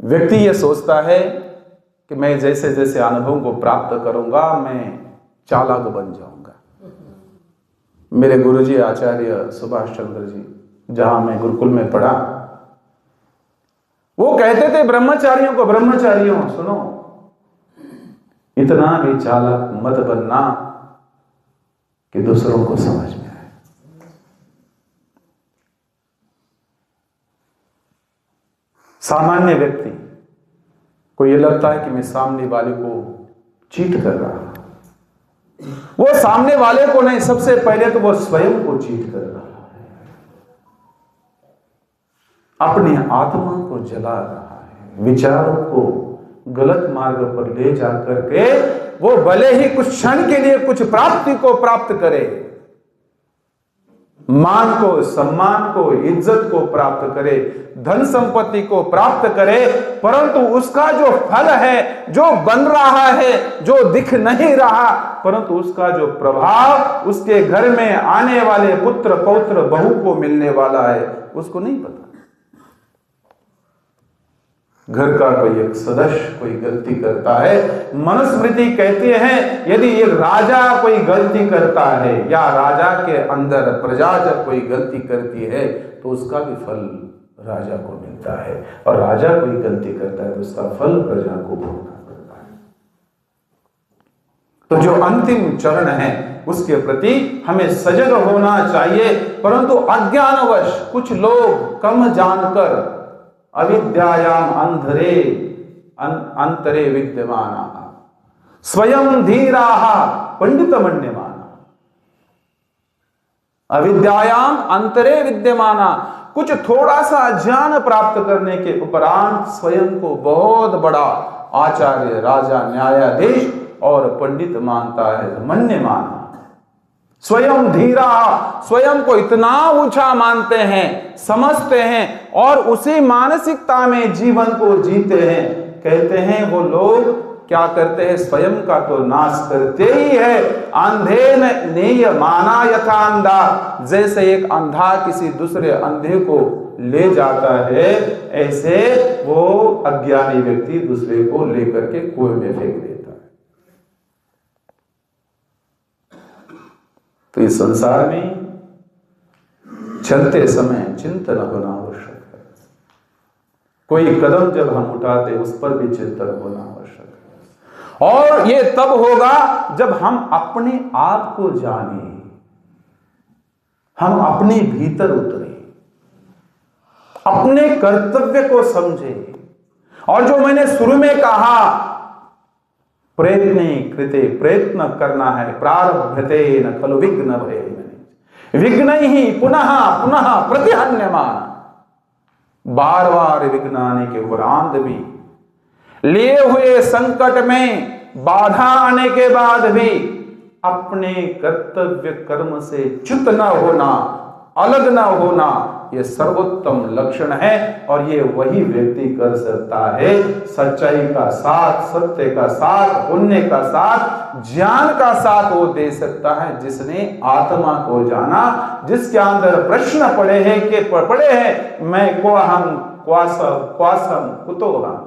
व्यक्ति ये सोचता है कि मैं जैसे जैसे अनुभव को प्राप्त करूंगा मैं चालाक बन जाऊंगा। मेरे गुरुजी आचार्य सुभाष चंद्र जी, जहां मैं गुरुकुल में पढ़ा, वो कहते थे ब्रह्मचारियों को, ब्रह्मचारियों सुनो, इतना भी चालाक मत बनना कि दूसरों को समझ में आए। सामान्य व्यक्ति को यह लगता है कि मैं सामने वाले को चीट कर रहा हूं। वो सामने वाले को नहीं, सबसे पहले तो वो स्वयं को चीट कर रहा है, अपनी आत्मा को जला रहा है, विचारों को गलत मार्ग पर ले जाकर के वो भले ही कुछ क्षण के लिए कुछ प्राप्ति को प्राप्त करे, मान को, सम्मान को, इज्जत को प्राप्त करे, धन संपत्ति को प्राप्त करे, परंतु उसका जो फल है, जो बन रहा है, जो दिख नहीं रहा, परंतु उसका जो प्रभाव उसके घर में आने वाले पुत्र पौत्र बहू को मिलने वाला है, उसको नहीं पता। घर का कोई एक सदस्य कोई गलती करता है, मनुस्मृति कहती है यदि एक राजा कोई गलती करता है या राजा के अंदर प्रजा जब कोई गलती करती है तो उसका भी फल राजा को मिलता है, और राजा कोई गलती करता है तो उसका फल प्रजा को भोगना पड़ता है। तो जो अंतिम चरण है उसके प्रति हमें सजग होना चाहिए, परंतु अज्ञानवश कुछ लोग कम जानकर अविद्यायाम अंतरे विद्यमाना स्वयं धीराः पंडितमन्यमाना। अविद्यायाम अंतरे विद्यमाना, कुछ थोड़ा सा ज्ञान प्राप्त करने के उपरांत स्वयं को बहुत बड़ा आचार्य, राजा, न्यायाधीश और पंडित मानता है, मन्य माना। स्वयं धीरा, स्वयं को इतना ऊंचा मानते हैं, समझते हैं और उसी मानसिकता में जीवन को जीते हैं। कहते हैं वो लोग क्या करते हैं, स्वयं का तो नाश करते ही है। अंधे नेय माना यथा अंधा, जैसे एक अंधा किसी दूसरे अंधे को ले जाता है, ऐसे वो अज्ञानी व्यक्ति दूसरे को लेकर के कुएं में फेंक देता है। तो इस संसार में चलते समय चिंतन होना आवश्यक है। कोई कदम जब हम उठाते उस पर भी चिंतन होना आवश्यक है, और ये तब होगा जब हम अपने आप को जाने, हम अपने भीतर उतरे, अपने कर्तव्य को समझे। और जो मैंने शुरू में कहा, प्रयत्ने कृते, प्रयत्न करना है, प्रारभ्यते न खलु विघ्न भय, विघ्न ही पुनः पुनः प्रतिहन्यमान। बार बार विघ्न आने के उपरांत भी, लिए हुए संकट में बाधा आने के बाद भी अपने कर्तव्य कर्म से च्युत न होना, अलग न होना, यह सर्वोत्तम लक्षण है। और ये वही व्यक्ति कर सकता है सच्चाई का साथ, सत्य का साथ, पुण्य का साथ, ज्ञान का साथ वो दे सकता है जिसने आत्मा को जाना, जिसके अंदर प्रश्न पड़े हैं मैं को हम क्वासम कुतो हम,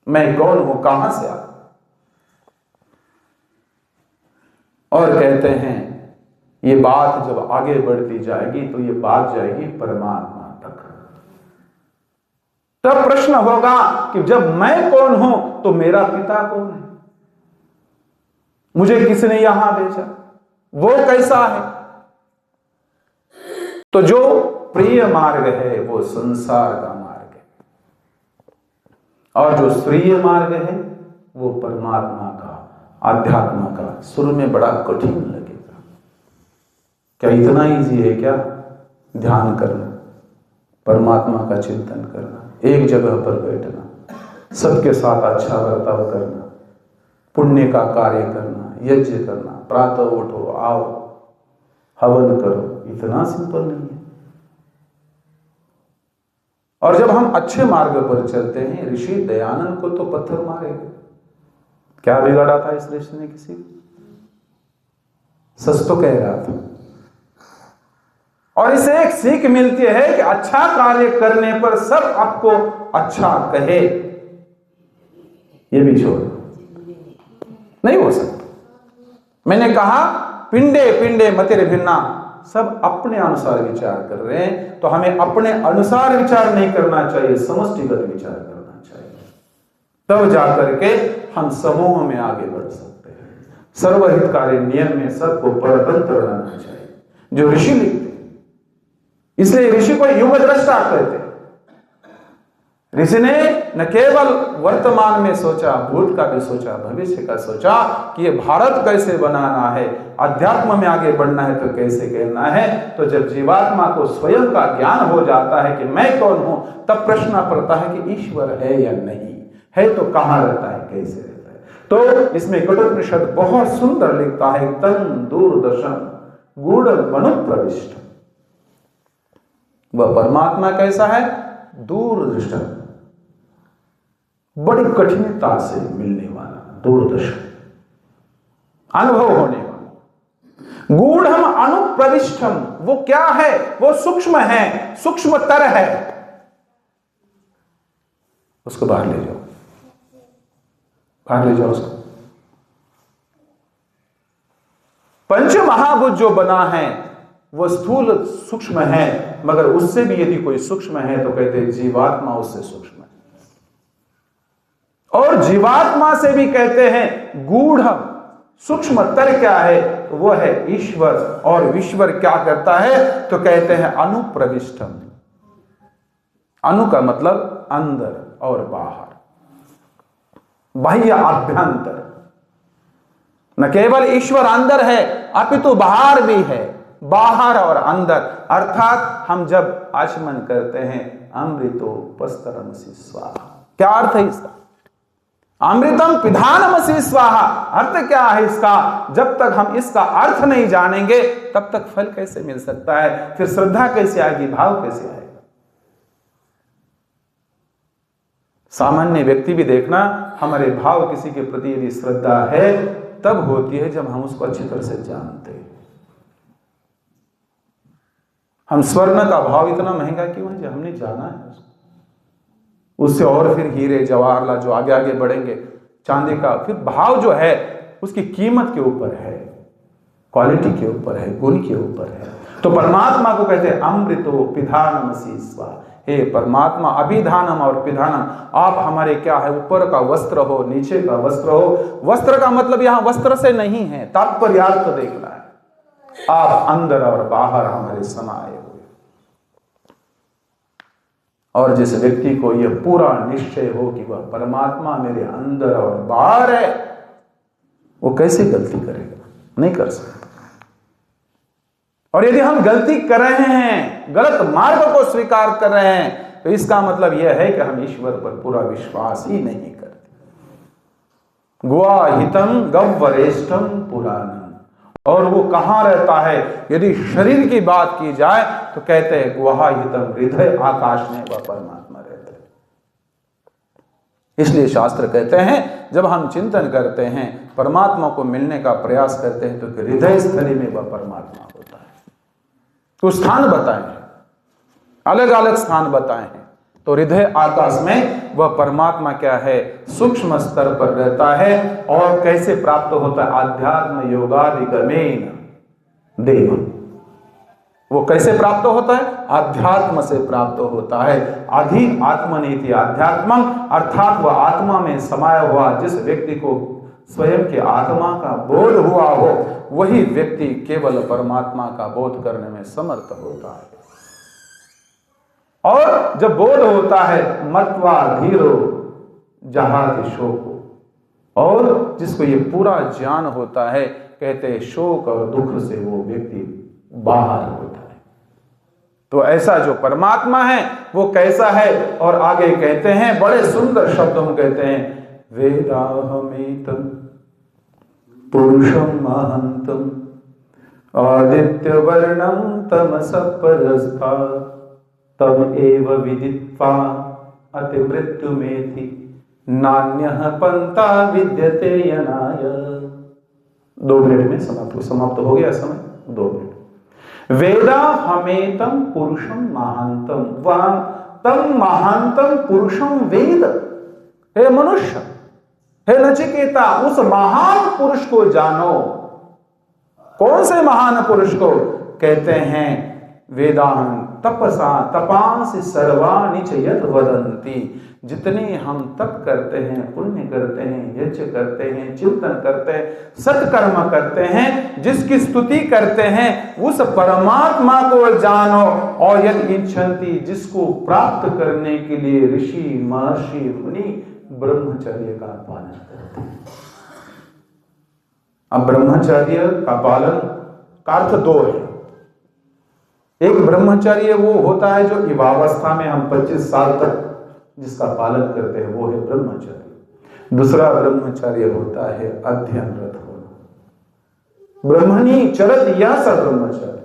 मैं कौन हूं, कहां से आया। और कहते हैं ये बात जब आगे बढ़ती जाएगी तो ये बात जाएगी परमात्मा तक। तब प्रश्न होगा कि जब मैं कौन हूं तो मेरा पिता कौन है, मुझे किसने यहां भेजा, वो कैसा है। तो जो प्रिय मार्ग है वो संसार का मार्ग है, और जो श्रेय मार्ग है वो परमात्मा का, आध्यात्म का। शुरू में बड़ा कठिन लगेगा, क्या इतना इजी है क्या ध्यान करना, परमात्मा का चिंतन करना, एक जगह पर बैठना, सबके साथ अच्छा बर्ताव करना, पुण्य का कार्य करना, यज्ञ करना, प्रातः उठो, आओ, हवन करो, इतना सिंपल नहीं है। और जब हम अच्छे मार्ग पर चलते हैं, ऋषि दयानंद को तो पत्थर मारे, क्या बिगाड़ा था इस ऋषि ने किसी को, सच तो कह रहा था। और इसे एक सीख मिलती है कि अच्छा कार्य करने पर सब आपको अच्छा कहे, ये भी छोड़ दो, नहीं हो सकता। मैंने कहा पिंडे पिंडे मतिर्भिन्ना, सब अपने अनुसार विचार कर रहे हैं, तो हमें अपने अनुसार विचार नहीं करना चाहिए, समष्टिगत विचार करना चाहिए, तब जाकर के हम समूह में आगे बढ़ सकते हैं। सर्वहितकारी नियम में सबको परतंत्र रहना चाहिए, जो ऋषि लिखते हैं। इसलिए ऋषि को युग दृष्टा कहते हैं। ऋषि ने न केवल वर्तमान में सोचा, भूत का भी सोचा, भविष्य का सोचा कि ये भारत कैसे बनाना है, अध्यात्म में आगे बढ़ना है तो कैसे करना है। तो जब जीवात्मा को स्वयं का ज्ञान हो जाता है कि मैं कौन हूं, तब प्रश्न पड़ता है कि ईश्वर है या नहीं है, तो कहां रहता है, कैसे रहता है। तो इसमें कठोपनिषद बहुत सुंदर लिखता है, तन दूरदर्शन गूढ़ मनु प्रविष्ट। वह परमात्मा कैसा है, दूरदृष्ट, बड़ी कठिनता से मिलने वाला, दूरदर्शन, अनुभव होने वाला। गूढ़म अनुप्रविष्टम, वो क्या है, वो सूक्ष्म है, सूक्ष्मतर है, उसको बाहर ले जाओ, बाहर ले जाओ उसको। पंच महाभूत जो बना है वो स्थूल सूक्ष्म है, मगर उससे भी यदि कोई सूक्ष्म है तो कहते हैं जीवात्मा उससे सूक्ष्म है। और जीवात्मा से भी कहते हैं गूढ़, सूक्ष्मतर क्या है, वो है ईश्वर। और ईश्वर क्या करता है, तो कहते हैं अनुप्रविष्टम। अनु का मतलब अंदर और बाहर, बाह्य आभ्यंतर। न केवल ईश्वर अंदर है, अपितु बाहर भी है, बाहर और अंदर। अर्थात हम जब आचमन करते हैं अमृतोपस्तरमसि स्वाहा, क्या अर्थ है इसका, अमृतम पिधानमसि स्वाहा। अर्थ क्या है इसका, जब तक हम इसका अर्थ नहीं जानेंगे तब तक फल कैसे मिल सकता है, फिर श्रद्धा कैसे आएगी, भाव कैसे आएगा। सामान्य व्यक्ति भी देखना, हमारे भाव किसी के प्रति यदि श्रद्धा है तब होती है जब हम उसको अच्छी तरह से जानते हैं। हम स्वर्ण का भाव इतना महंगा क्यों है, जब हमने जाना है उसको। उससे और फिर हीरे जवाहरलाल जो आगे आगे बढ़ेंगे, चांदी का फिर भाव जो है उसकी कीमत के ऊपर है, क्वालिटी के ऊपर है, गुण के ऊपर है। तो परमात्मा को कहते हैं अमृतो पिधानमसि स्वाहा। हे परमात्मा, अभिधानम और पिधानम, आप हमारे क्या है, ऊपर का वस्त्र हो, नीचे का वस्त्र हो। वस्त्र का मतलब यहां वस्त्र से नहीं है, तात्पर्यार्थ देखना है। आप अंदर और बाहर हमारे समाये हुए। और जिस व्यक्ति को यह पूरा निश्चय हो कि वह परमात्मा मेरे अंदर और बाहर है, वो कैसे गलती करेगा, नहीं कर सकता। और यदि हम गलती कर रहे हैं, गलत मार्ग को स्वीकार कर रहे हैं, तो इसका मतलब यह है कि हम ईश्वर पर पूरा विश्वास ही नहीं करते। गुआहितम गव्वरेष्ठम पुराणम। और वो कहां रहता है, यदि शरीर की बात की जाए तो कहते हैं गुआहितम, हृदय आकाश में वह परमात्मा रहता है। इसलिए शास्त्र कहते हैं जब हम चिंतन करते हैं, परमात्मा को मिलने का प्रयास करते हैं, तो हृदय स्थली में वह परमात्मा होता है। कुछ स्थान बताए हैं, अलग अलग स्थान बताए हैं। तो हृदय आकाश में वह परमात्मा क्या है, सूक्ष्म स्तर पर रहता है। और कैसे प्राप्त होता है, आध्यात्म योगादिगमेन देव। वो कैसे प्राप्त होता है, आध्यात्म से प्राप्त होता है। आधि आत्मनीति आध्यात्मम, अर्थात वह आत्मा में समाया हुआ जिस व्यक्ति को स्वयं के आत्मा का बोध हुआ हो, वही व्यक्ति केवल परमात्मा का बोध करने में समर्थ होता है। और जब बोध होता है, मत्वा धीरो जहाति शोको, और जिसको ये पूरा ज्ञान होता है, कहते हैं शोक और दुख से वो व्यक्ति बाहर होता है। तो ऐसा जो परमात्मा है वो कैसा है, और आगे कहते हैं बड़े सुंदर शब्दों में कहते हैं, वेदाहमेतम पुरुषम महंतम आदित्य वर्णम तमसः परस्ता तम एव विदित्वा अति मृत्यु मेति नान्यः पंथा विद्यते यनाय। 2 मिनट में समाप्त हो गया समय, 2 मिनट। वेदा हमेतम पुरुषम महांतम, वह तम महांतम पुरुषम वेद। हे मनुष्य, हे नचिकेता, उस महान पुरुष को जानो। कौन से महान पुरुष को? कहते हैं वेदांत तपसा तपांसि सर्वाणि च यत् वदन्ति। जितने हम तप करते हैं, पुण्य करते हैं, यज्ञ करते हैं, चिंतन करते हैं, सत्कर्म करते हैं, जिसकी स्तुति करते हैं, उस परमात्मा को जानो। और यदि इच्छन्ति, जिसको प्राप्त करने के लिए ऋषि महर्षि मुनि ब्रह्मचर्य का पालन करते हैं। अब ब्रह्मचर्य का पालन का अर्थ दो है। एक ब्रह्मचर्य वो होता है जो युवावस्था में हम 25 साल तक जिसका पालन करते हैं, वो है ब्रह्मचर्य। दूसरा ब्रह्मचर्य होता है अध्ययनरत होना। ब्रह्मणि चरत यह स ब्रह्मचर्य,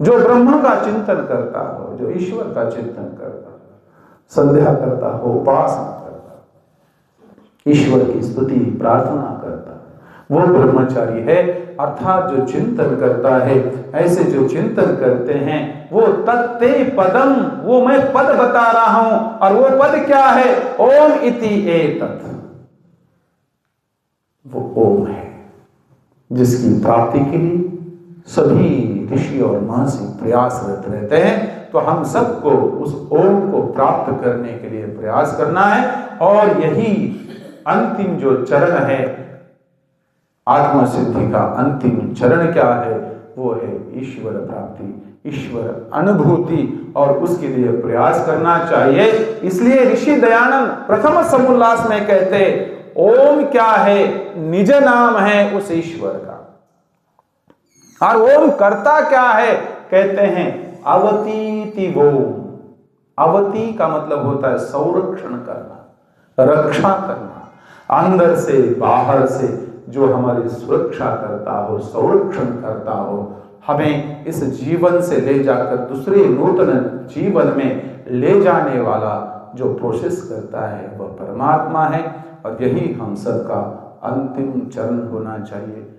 जो ब्रह्म का चिंतन करता हो, जो ईश्वर का चिंतन करता हो, संध्या करता हो, उपासना करता हो, ईश्वर की स्तुति प्रार्थना करता हो, वो ब्रह्मचारी है। अर्थात जो चिंतन करता है, ऐसे जो चिंतन करते हैं, वो तत्ते पदम, वो मैं पद बता रहा हूं। और वो पद क्या है? ओम इति एतत्, वो ओम है, जिसकी प्राप्ति के लिए सभी ऋषि और महर्षि प्रयासरत रहते हैं। तो हम सबको उस ओम को प्राप्त करने के लिए प्रयास करना है। और यही अंतिम जो चरण है, आत्म सिद्धि का अंतिम चरण क्या है? वो है ईश्वर प्राप्ति, ईश्वर अनुभूति, और उसके लिए प्रयास करना चाहिए। इसलिए ऋषि दयानंद प्रथम समुल्लास में कहते, ओम क्या है? निज नाम है उस ईश्वर का। और ओम करता क्या है? कहते हैं अवतीति ओम। अवती का मतलब होता है संरक्षण करना, रक्षा करना, अंदर से बाहर से जो हमारी सुरक्षा करता हो, संरक्षण करता हो, हमें इस जीवन से ले जाकर दूसरे नूतन जीवन में ले जाने वाला जो प्रोसेस करता है, वह परमात्मा है। और यही हम सबका अंतिम चरण होना चाहिए।